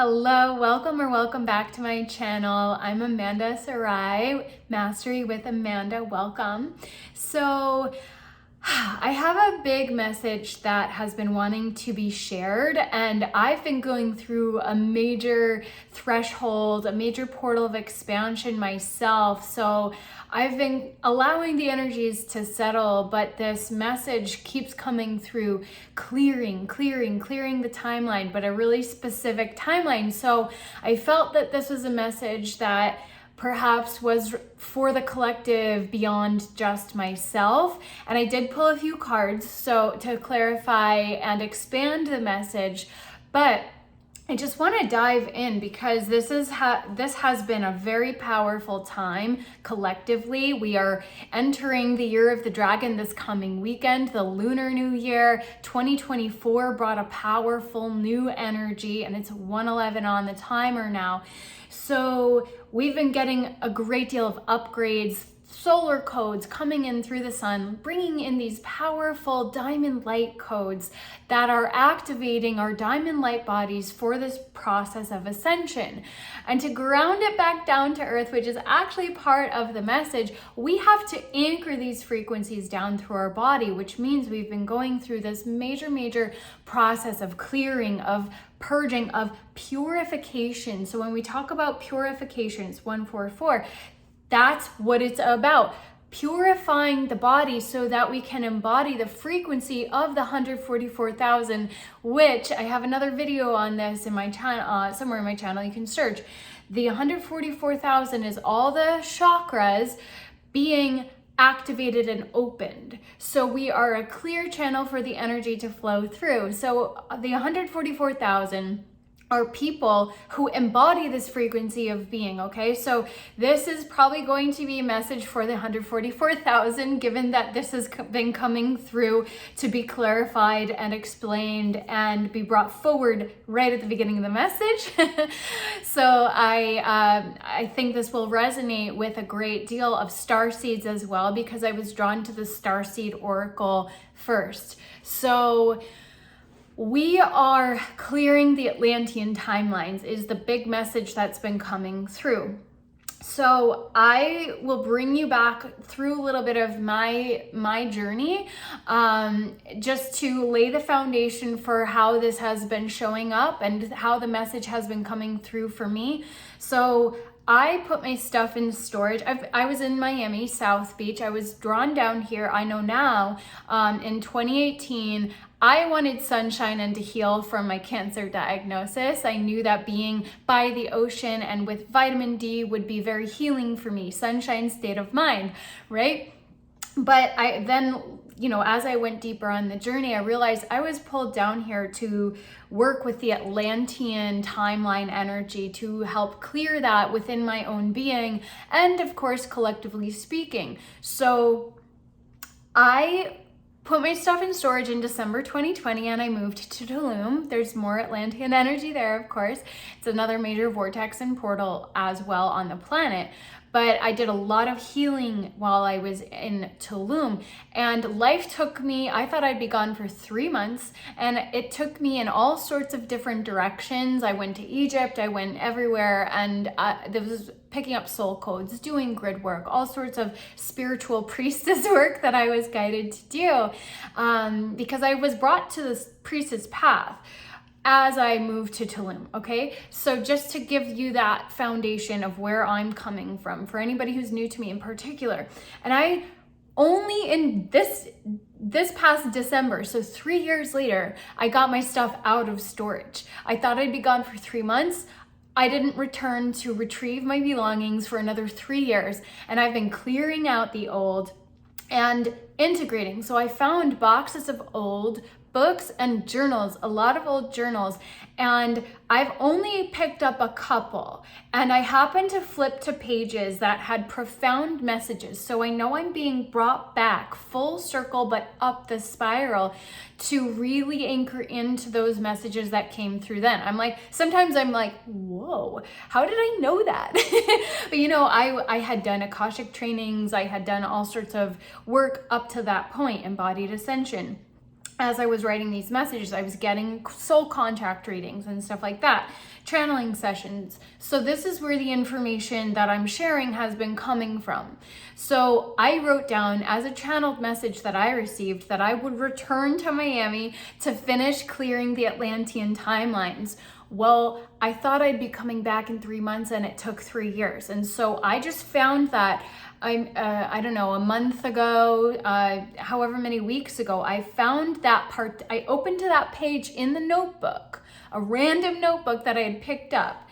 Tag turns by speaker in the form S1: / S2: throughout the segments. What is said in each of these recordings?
S1: Hello, welcome back to my channel. I'm Amanda Sarai, Mastery with Amanda. Welcome. So I have a big message that has been wanting to be shared, and I've been going through a major threshold, a major portal of expansion myself. So I've been allowing the energies to settle, but this message keeps coming through, clearing the timeline, but a really specific timeline. So I felt that this was a message that perhaps was for the collective beyond just myself. And I did pull a few cards so to clarify and expand the message, but I just want to dive in because this has been a very powerful time collectively. We are entering the year of the dragon this coming weekend. The Lunar New Year 2024 brought a powerful new energy, and it's 1:11 on the timer now. So we've been getting a great deal of upgrades, solar codes coming in through the sun, bringing in these powerful diamond light codes that are activating our diamond light bodies for this process of ascension. And to ground it back down to earth, which is actually part of the message, we have to anchor these frequencies down through our body, which means we've been going through this major process of clearing, of purging, of purification. So when we talk about purification, it's 144, that's what it's about. Purifying the body so that we can embody the frequency of the 144,000, which I have another video on this in my channel, somewhere in my channel, you can search. The 144,000 is all the chakras being activated and opened. So we are a clear channel for the energy to flow through. So the 144,000 are people who embody this frequency of being, okay? So this is probably going to be a message for the 144,000, given that this has been coming through to be clarified and explained and be brought forward right at the beginning of the message. So I think this will resonate with a great deal of Starseeds as well, because I was drawn to the Starseed Oracle first. So we are clearing the Atlantean Timelines is the big message that's been coming through. So I will bring you back through a little bit of my journey, just to lay the foundation for how this has been showing up and how the message has been coming through for me. So I put my stuff in storage. I was in Miami, South Beach. I was drawn down here. I know now, in 2018, I wanted sunshine and to heal from my cancer diagnosis. I knew that being by the ocean and with vitamin D would be very healing for me. Sunshine state of mind, right? But I then, as I went deeper on the journey, I realized I was pulled down here to work with the Atlantean timeline energy to help clear that within my own being and, of course, collectively speaking. So I put my stuff in storage in December 2020 and I moved to Tulum. There's more Atlantean energy there, of course. It's another major vortex and portal as well on the planet. But I did a lot of healing while I was in Tulum, and life took me, I thought I'd be gone for 3 months, and it took me in all sorts of different directions. I went to Egypt, I went everywhere, and there was picking up soul codes, doing grid work, all sorts of spiritual priestess work that I was guided to do, because I was brought to this priestess path as I moved to Tulum, okay? So just to give you that foundation of where I'm coming from, for anybody who's new to me in particular. And I only in this past December, so 3 years later, I got my stuff out of storage. I thought I'd be gone for 3 months. I didn't return to retrieve my belongings for another 3 years, and I've been clearing out the old and integrating. So I found boxes of old books and journals, a lot of old journals, and I've only picked up a couple, and I happened to flip to pages that had profound messages. So I know I'm being brought back full circle, but up the spiral to really anchor into those messages that came through then. Sometimes I'm like, whoa, how did I know that? But I had done Akashic trainings, I had done all sorts of work up to that point, embodied ascension. as I was writing these messages, I was getting soul contact readings and stuff like that, channeling sessions. So this is where the information that I'm sharing has been coming from. So I wrote down as a channeled message that I received that I would return to Miami to finish clearing the Atlantean timelines. Well, I thought I'd be coming back in 3 months, and it took 3 years. And so I just found that I don't know, a month ago, however many weeks ago, I found that part. I opened to that page in the notebook, a random notebook that I had picked up.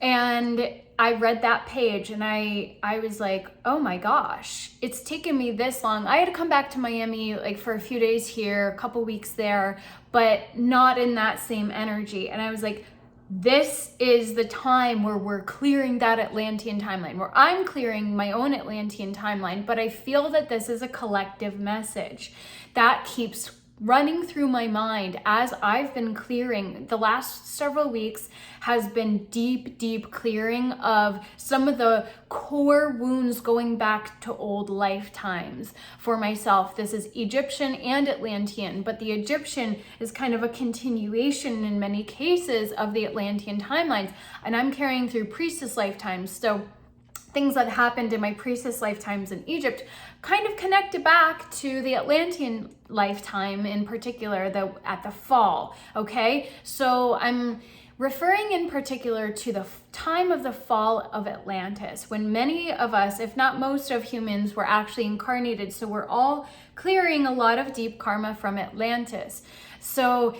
S1: And I read that page, and I was like, oh my gosh, it's taken me this long. I had to come back to Miami like for a few days here, a couple weeks there, but not in that same energy. And I was like, this is the time where we're clearing that Atlantean timeline, where I'm clearing my own Atlantean timeline, but I feel that this is a collective message that keeps running through my mind as I've been clearing. The last several weeks has been deep clearing of some of the core wounds going back to old lifetimes for myself. This is Egyptian and Atlantean, but the Egyptian is kind of a continuation in many cases of the Atlantean timelines, and I'm carrying through priestess lifetimes. So things that happened in my priestess lifetimes in Egypt kind of connected back to the Atlantean lifetime in particular, at the fall, okay? So I'm referring in particular to the time of the fall of Atlantis, when many of us, if not most of humans, were actually incarnated. So we're all clearing a lot of deep karma from Atlantis. So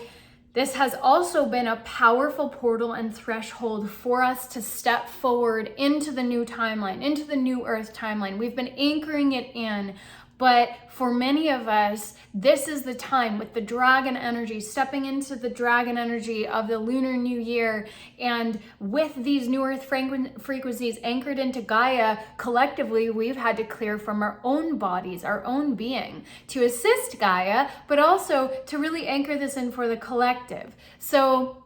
S1: this has also been a powerful portal and threshold for us to step forward into the new timeline, into the new Earth timeline. We've been anchoring it in, but for many of us, this is the time with the dragon energy, stepping into the dragon energy of the Lunar New Year. And with these new Earth frequencies anchored into Gaia, collectively, we've had to clear from our own bodies, our own being, to assist Gaia, but also to really anchor this in for the collective. So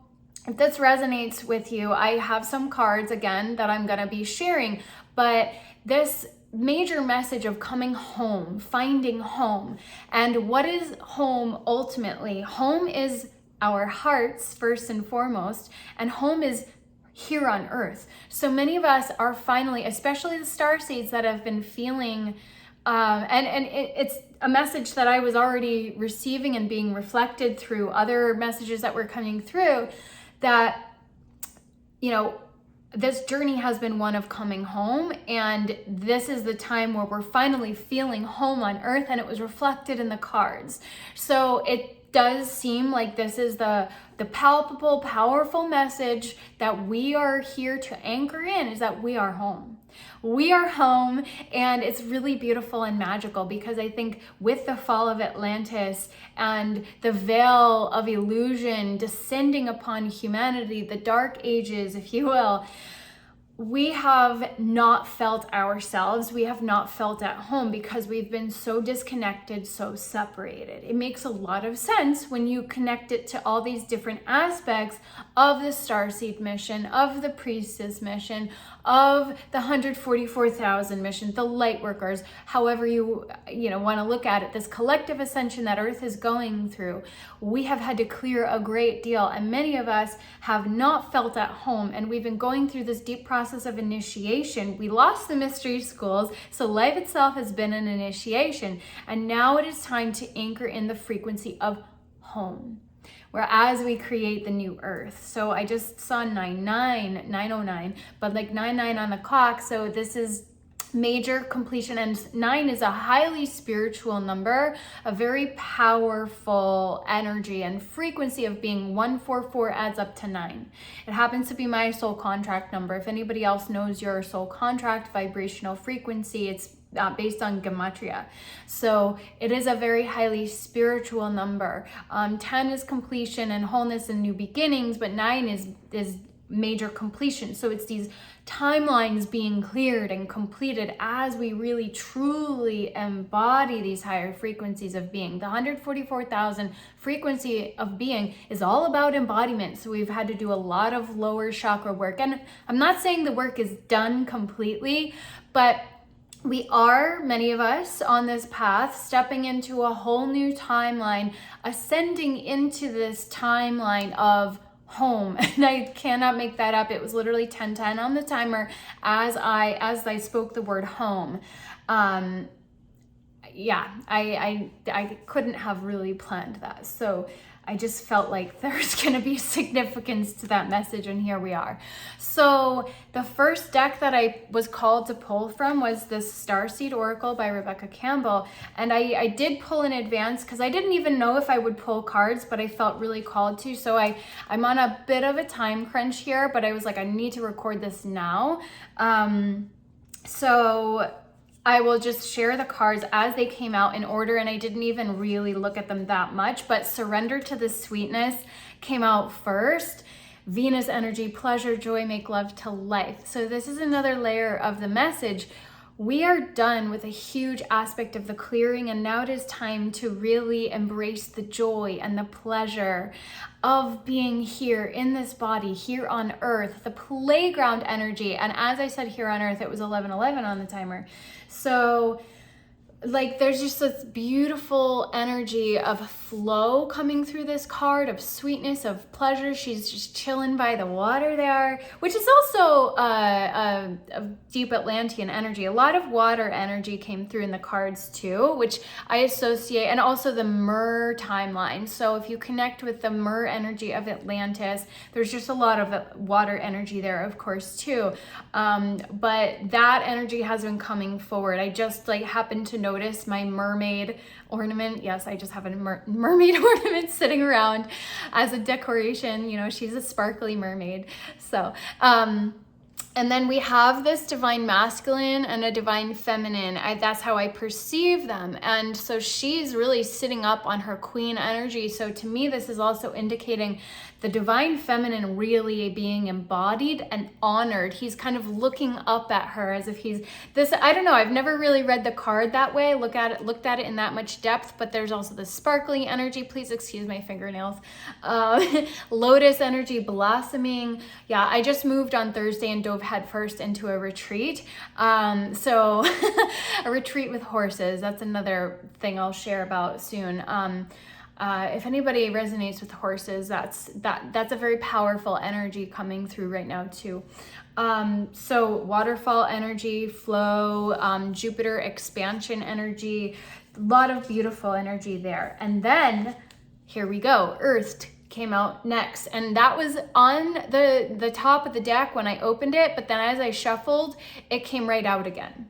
S1: if this resonates with you, I have some cards again that I'm going to be sharing, but this major message of coming home, finding home. And what is home ultimately? Home is our hearts first and foremost, and home is here on Earth. So many of us are finally, especially the starseeds that have been feeling, it's a message that I was already receiving and being reflected through other messages that were coming through, that, you know, this journey has been one of coming home, and this is the time where we're finally feeling home on Earth, and it was reflected in the cards. So it does seem like this is the palpable, powerful message that we are here to anchor in, is that we are home. We are home, and it's really beautiful and magical, because I think with the fall of Atlantis and the veil of illusion descending upon humanity, the dark ages, if you will, we have not felt ourselves. We have not felt at home because we've been so disconnected, so separated. It makes a lot of sense when you connect it to all these different aspects of the Starseed mission, of the Priestess mission, of the 144,000 mission, the Lightworkers, however you want to look at it, this collective ascension that Earth is going through. We have had to clear a great deal, and many of us have not felt at home, and we've been going through this deep process of initiation. We lost the mystery schools, so life itself has been an initiation, and now it is time to anchor in the frequency of home, whereas we create the new Earth. So I just saw 909, but like 99 on the clock. So this is major completion, and 9 is a highly spiritual number, a very powerful energy and frequency of being. 144 adds up to 9. It happens to be my soul contract number. If anybody else knows your soul contract vibrational frequency, it's based on gematria. So it is a very highly spiritual number. 10 is completion and wholeness and new beginnings, but 9 is major completion. So it's these timelines being cleared and completed as we really truly embody these higher frequencies of being. The 144,000 frequency of being is all about embodiment. So we've had to do a lot of lower chakra work. And I'm not saying the work is done completely, but we are, many of us, on this path, stepping into a whole new timeline, ascending into this timeline of home. And I cannot make that up. It was literally 10:10 on the timer as I spoke the word home. Yeah, I couldn't have really planned that. So I just felt like there's going to be significance to that message, and here we are. So the first deck that I was called to pull from was this Starseed Oracle by Rebecca Campbell, and I did pull in advance because I didn't even know if I would pull cards, but I felt really called to. So I'm on a bit of a time crunch here, but I was like, I need to record this now. So I will just share the cards as they came out in order, and I didn't even really look at them that much, but Surrender to the Sweetness came out first. Venus energy, pleasure, joy, make love to life. So this is another layer of the message. We are done with a huge aspect of the clearing, and now it is time to really embrace the joy and the pleasure of being here in this body, here on earth, the playground energy. And as I said, here on earth, it was 11:11 on the timer. So like there's just this beautiful energy of flow coming through this card, of sweetness, of pleasure. She's just chilling by the water there, which is also a deep Atlantean energy. A lot of water energy came through in the cards too, which I associate, and also the Mer timeline. So if you connect with the Mer energy of Atlantis, there's just a lot of water energy there, of course, too. But that energy has been coming forward. I just like happened to notice my mermaid ornament. Yes, I just have a mermaid ornament sitting around as a decoration. You know, she's a sparkly mermaid. So, and then we have this divine masculine and a divine feminine. That's how I perceive them. And so she's really sitting up on her queen energy. So to me, this is also indicating the divine feminine really being embodied and honored. He's kind of looking up at her as if he's this, I don't know, I've never really read the card that way, looked at it in that much depth, but there's also the sparkling energy. Please excuse my fingernails. Lotus energy, blossoming. Yeah, I just moved on Thursday and dove headfirst into a retreat. So a retreat with horses, that's another thing I'll share about soon. If anybody resonates with horses, that's a very powerful energy coming through right now too. So waterfall energy, flow, Jupiter expansion energy, a lot of beautiful energy there. And then here we go, Earth came out next, and that was on the top of the deck when I opened it, but then as I shuffled, it came right out again.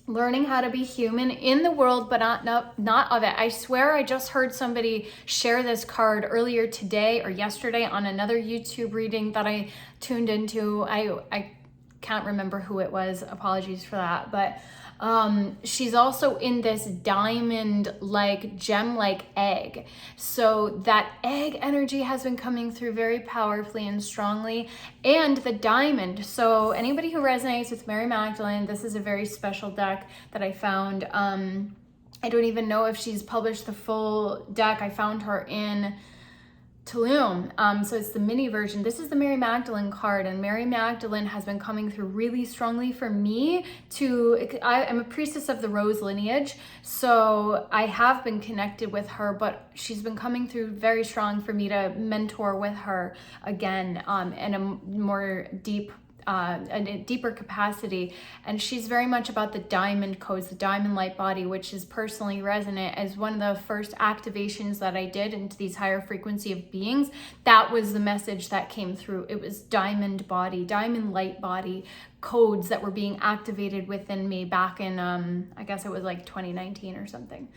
S1: Learning how to be human in the world, but not of it. I swear I just heard somebody share this card earlier today or yesterday on another YouTube reading that I tuned into. I can't remember who it was. Apologies for that. But she's also in this diamond-like, gem-like egg. So that egg energy has been coming through very powerfully and strongly. And the diamond. So anybody who resonates with Mary Magdalene, this is a very special deck that I found. I don't even know if she's published the full deck. I found her in Tulum. So it's the mini version. This is the Mary Magdalene card, and Mary Magdalene has been coming through really strongly for me I'm a priestess of the Rose lineage, so I have been connected with her, but she's been coming through very strong for me to mentor with her again, in a more a deeper capacity. And she's very much about the diamond codes, the diamond light body, which is personally resonant as one of the first activations that I did into these higher frequency of beings. That was the message that came through. It was diamond body, diamond light body codes that were being activated within me back in, I guess it was like 2019 or something.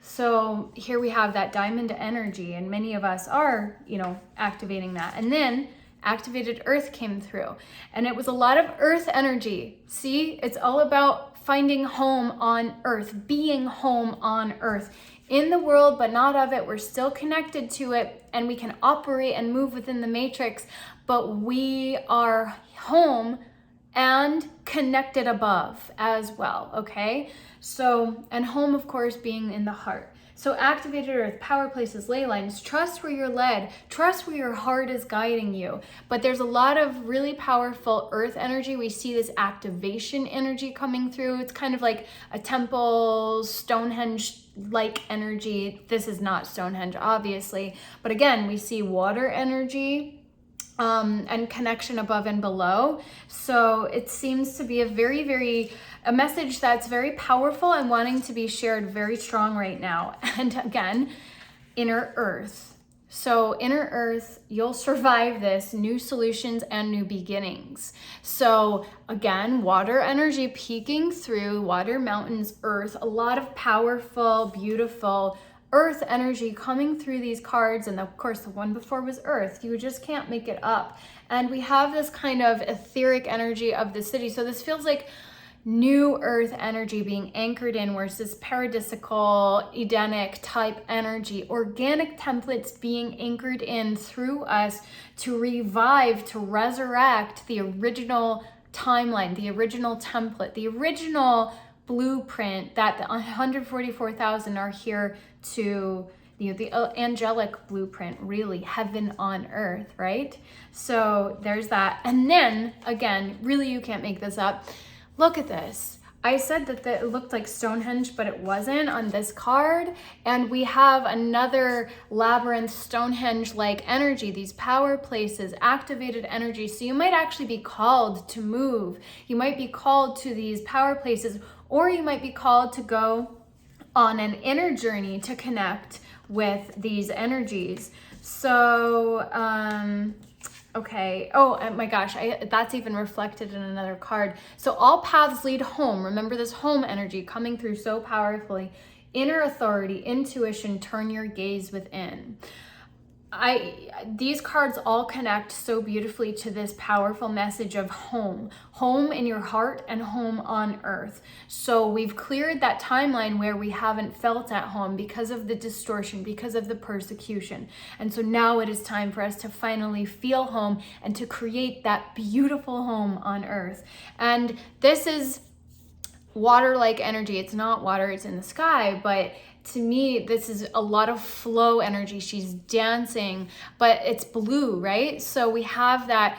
S1: So here we have that diamond energy, and many of us are, activating that. And then activated earth came through, and it was a lot of earth energy. See, it's all about finding home on earth, being home on earth, in the world, but not of it. We're still connected to it, and we can operate and move within the matrix, but we are home and connected above as well. Okay, so, and home, of course, being in the heart. So activated earth, power places, ley lines, trust where you're led, trust where your heart is guiding you. But there's a lot of really powerful earth energy. We see this activation energy coming through. It's kind of like a temple, Stonehenge-like energy. This is not Stonehenge, obviously. But again, we see water energy, and connection above and below. So it seems to be a message that's very powerful and wanting to be shared very strong right now. And again, inner earth. So inner earth, you'll survive this, new solutions and new beginnings. So again, water energy peeking through, water, mountains, earth, a lot of powerful, beautiful earth energy coming through these cards. And of course the one before was earth. You just can't make it up. And we have this kind of etheric energy of the city. So this feels like new earth energy being anchored in, where it's this paradisical, Edenic type energy, organic templates being anchored in through us to revive, to resurrect the original timeline, the original template, the original blueprint that the 144,000 are here to, the angelic blueprint, really, heaven on earth, right? So there's that. And then again, really, you can't make this up. Look at this. I said that it looked like Stonehenge, but it wasn't on this card. And we have another labyrinth, Stonehenge-like energy, these power places, activated energy. So you might actually be called to move. You might be called to these power places, or you might be called to go on an inner journey to connect with these energies. So, okay. Oh my gosh, that's even reflected in another card. So all paths lead home. Remember this home energy coming through so powerfully. Inner authority, intuition, turn your gaze within. These cards all connect so beautifully to this powerful message of home in your heart and home on earth. So we've cleared that timeline where we haven't felt at home because of the distortion, because of the persecution. And so now it is time for us to finally feel home and to create that beautiful home on earth. And this is water-like energy. It's not water, it's in the sky, but to me, this is a lot of flow energy. She's dancing, but it's blue, right? So we have that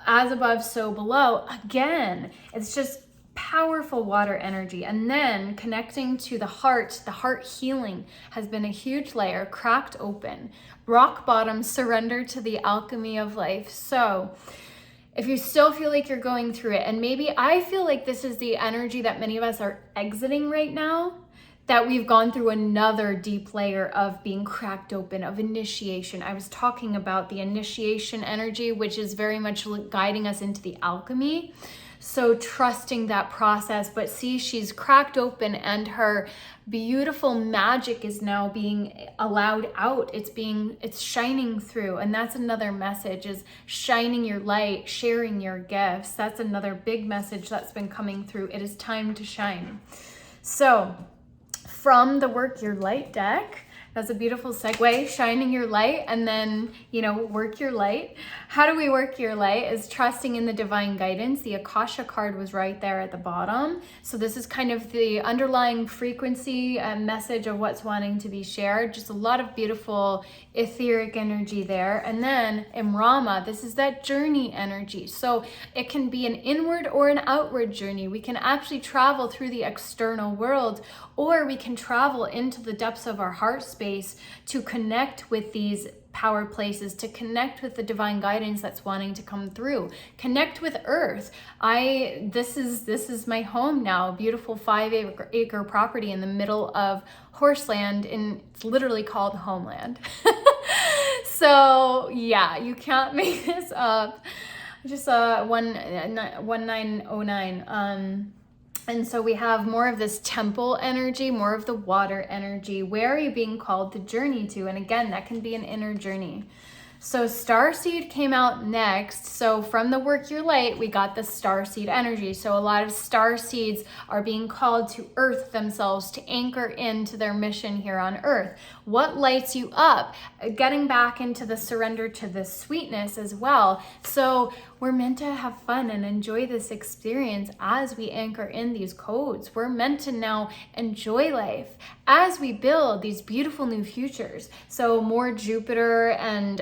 S1: as above, so below. Again, it's just powerful water energy. And then connecting to the heart healing has been a huge layer, cracked open, rock bottom, surrender to the alchemy of life. So if you still feel like you're going through it, and maybe I feel like this is the energy that many of us are exiting right now, that we've gone through another deep layer of being cracked open, of initiation. I was talking about the initiation energy, which is very much guiding us into the alchemy. So trusting that process, but see, she's cracked open and her beautiful magic is now being allowed out. It's shining through. And that's another message, is shining your light, sharing your gifts. That's another big message that's been coming through. It is time to shine. So from the Work Your Light deck, that's a beautiful segue, shining your light, and then, work your light. How do we work your light? Is trusting in the divine guidance. The Akasha card was right there at the bottom. So this is kind of the underlying frequency and message of what's wanting to be shared. Just a lot of beautiful etheric energy there. And then Imrama, this is that journey energy. So it can be an inward or an outward journey. We can actually travel through the external world, or we can travel into the depths of our heart space to connect with these power places, to connect with the divine guidance that's wanting to come through, connect with earth. This is my home now, beautiful 5-acre property in the middle of horseland, and it's literally called homeland. So yeah, you can't make this up. Just 1909. And so we have more of this temple energy, more of the water energy. Where are you being called to journey to? And again, that can be an inner journey. So Starseed came out next. So from the Work Your Light, we got the Starseed energy. So a lot of Starseeds are being called to earth themselves, to anchor into their mission here on earth. What lights you up? Getting back into the surrender to the sweetness as well. So we're meant to have fun and enjoy this experience as we anchor in these codes. We're meant to now enjoy life as we build these beautiful new futures. So more Jupiter and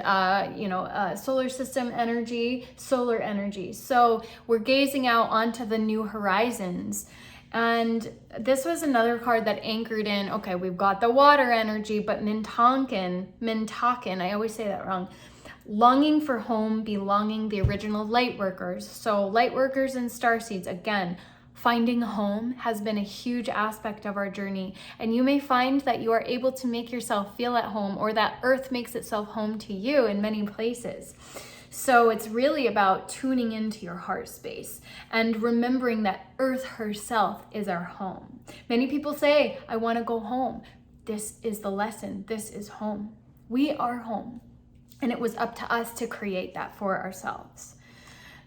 S1: solar system energy, solar energy. So we're gazing out onto the new horizons. And this was another card that anchored in, okay, we've got the water energy, but Mintaken, I always say that wrong. Longing for home, belonging, the original Lightworkers. So Lightworkers and Starseeds, again, finding home has been a huge aspect of our journey. And you may find that you are able to make yourself feel at home, or that earth makes itself home to you in many places. So it's really about tuning into your heart space and remembering that earth herself is our home. Many people say, I want to go home. This is the lesson. This is home. We are home. And it was up to us to create that for ourselves.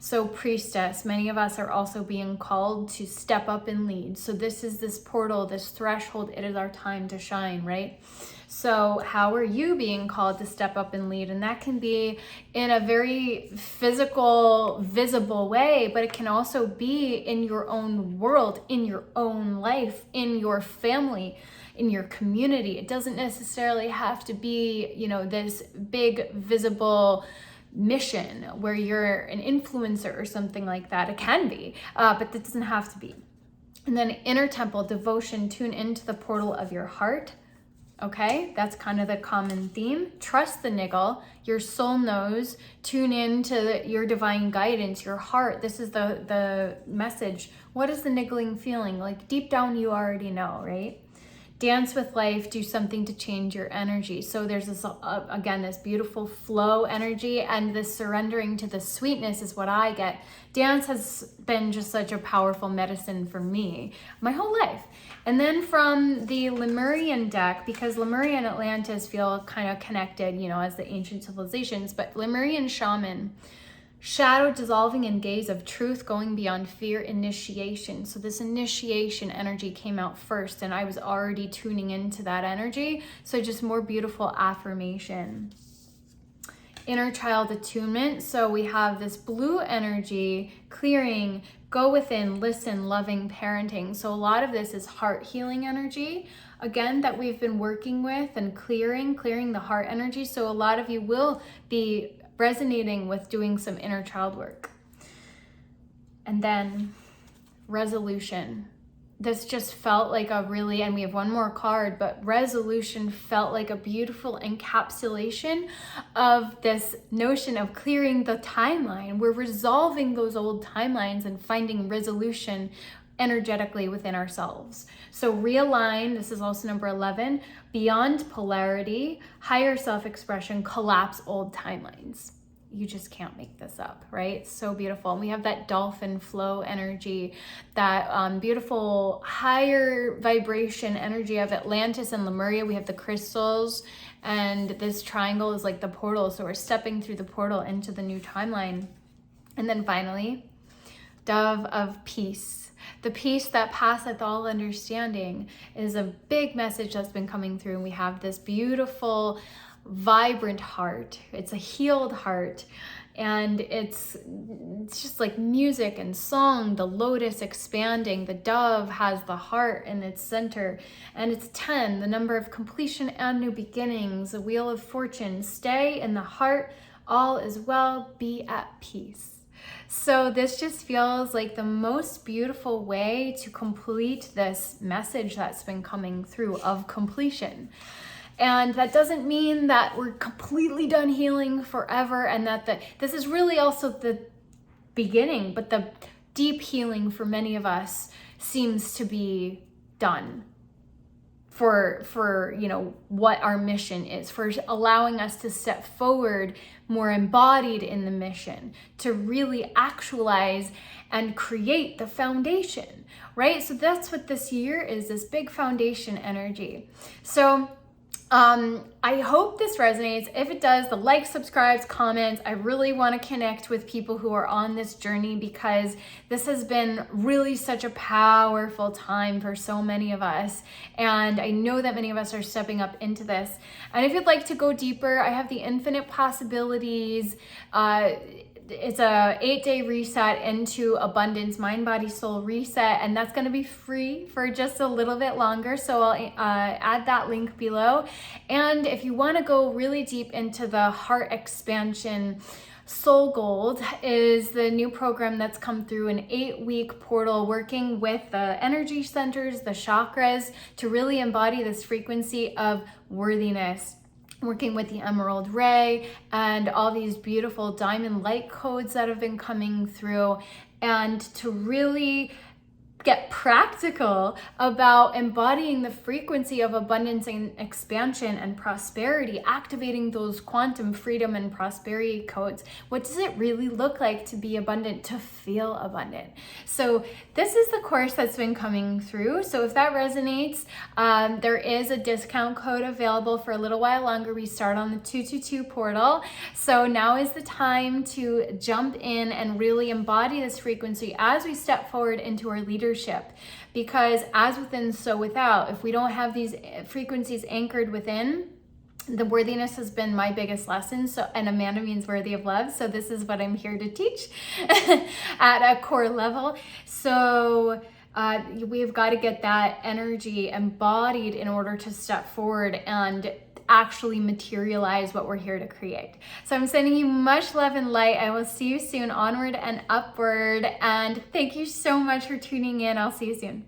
S1: So Priestess, many of us are also being called to step up and lead. So this is this portal, this threshold. It is our time to shine, right? So how are you being called to step up and lead? And that can be in a very physical, visible way, but it can also be in your own world, in your own life, in your family, in your community. It doesn't necessarily have to be, this big visible mission where you're an influencer or something like that. It can be, but that doesn't have to be. And then inner temple, devotion, tune into the portal of your heart. Okay, that's kind of the common theme. Trust the niggle. Your soul knows. Tune into your divine guidance, your heart. This is the message. What is the niggling feeling? Like deep down, you already know, right? Dance with life, do something to change your energy. So there's this, again, this beautiful flow energy, and this surrendering to the sweetness is what I get. Dance has been just such a powerful medicine for me my whole life. And then from the Lemurian deck, because Lemuria and Atlantis feel kind of connected, as the ancient civilizations, but Lemurian shaman, shadow dissolving in gaze of truth, going beyond fear, initiation. So this initiation energy came out first, and I was already tuning into that energy. So just more beautiful affirmation. Inner child attunement. So we have this blue energy, clearing, go within, listen, loving, parenting. So a lot of this is heart healing energy, again, that we've been working with and clearing the heart energy. So a lot of you will be resonating with doing some inner child work. And then resolution. This just felt like a really, and we have one more card, but resolution felt like a beautiful encapsulation of this notion of clearing the timeline. We're resolving those old timelines and finding resolution energetically within ourselves. So realign, this is also number 11, beyond polarity, higher self-expression, collapse old timelines. You just can't make this up, right? So beautiful. And we have that dolphin flow energy, that beautiful higher vibration energy of Atlantis and Lemuria. We have the crystals, and this triangle is like the portal. So we're stepping through the portal into the new timeline. And then finally, dove of peace. The peace that passeth all understanding is a big message that's been coming through. And we have this beautiful, vibrant heart. It's a healed heart. And it's just like music and song, the lotus expanding. The dove has the heart in its center. And it's 10, the number of completion and new beginnings, the wheel of fortune. Stay in the heart, all is well, be at peace. So this just feels like the most beautiful way to complete this message that's been coming through of completion. And that doesn't mean that we're completely done healing forever, and that this is really also the beginning, but the deep healing for many of us seems to be done for what our mission is, for allowing us to step forward more embodied in the mission, to really actualize and create the foundation, right? So that's what this year is, this big foundation energy. So I hope this resonates. If it does, the like, subscribes, comments. I really want to connect with people who are on this journey, because this has been really such a powerful time for so many of us. And I know that many of us are stepping up into this. And if you'd like to go deeper, I have the Infinite Possibilities. It's a 8-day reset into abundance, mind, body, soul reset, and that's going to be free for just a little bit longer. So I'll add that link below. And if you want to go really deep into the heart expansion, Soul Gold is the new program that's come through, an 8-week portal working with the energy centers, the chakras, to really embody this frequency of worthiness, working with the emerald ray and all these beautiful diamond light codes that have been coming through, and to really get practical about embodying the frequency of abundance and expansion and prosperity, activating those quantum freedom and prosperity codes. What does it really look like to be abundant, to feel abundant? So this is the course that's been coming through. So if that resonates, there is a discount code available for a little while longer. We start on the 222 portal. So now is the time to jump in and really embody this frequency as we step forward into our leadership. Because as within, so without, if we don't have these frequencies anchored within, the worthiness has been my biggest lesson. So, and Amanda means worthy of love. So this is what I'm here to teach at a core level. So we've got to get that energy embodied in order to step forward and actually materialize what we're here to create. So I'm sending you much love and light. I will see you soon, onward and upward. And thank you so much for tuning in. I'll see you soon.